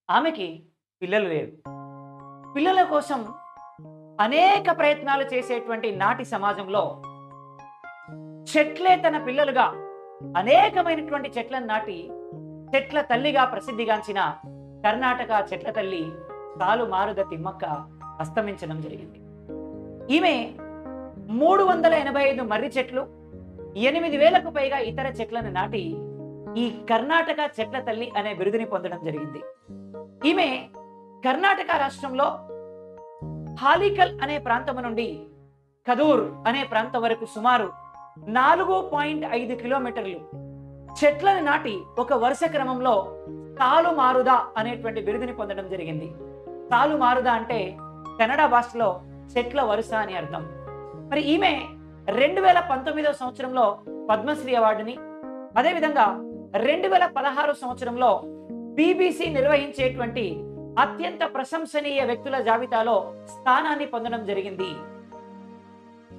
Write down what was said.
ఆమెకి పిల్లలు లేరు. పిల్లల కోసం అనేక ప్రయత్నాలు చేసేటువంటి నాటి సమాజంలో చెట్లే తన పిల్లలుగా అనేకమైనటువంటి చెట్లను నాటి చెట్ల తల్లిగా ప్రసిద్ధిగాంచిన కర్ణాటక చెట్ల తల్లి సాలు మారుద తిమ్మక్క అస్తమించడం జరిగింది. ఈమె 385 మర్రి చెట్లు, 8,000కు పైగా ఇతర చెట్లను నాటి ఈ కర్ణాటక చెట్ల తల్లి అనే బిరుదుని పొందడం జరిగింది. ఈమె కర్ణాటక రాష్ట్రంలో హాలికల్ అనే ప్రాంతం నుండి కదూర్ అనే ప్రాంతం వరకు సుమారు 4.5 కిలోమీటర్లు చెట్లను నాటి ఒక వరుస క్రమంలో సాలు మారుద అనేటువంటి బిరుదుని పొందడం జరిగింది. సాలు మారుద అంటే కన్నడ భాషలో చెట్ల వరుస అని అర్థం. మరి ఈమె 2019 సంవత్సరంలో పద్మశ్రీ అవార్డుని, అదేవిధంగా 2016 సంవత్సరంలో బీబీసీ నిర్వహించేటువంటి అత్యంత ప్రశంసనీయ వ్యక్తుల జాబితాలో స్థానాన్ని పొందడం జరిగింది.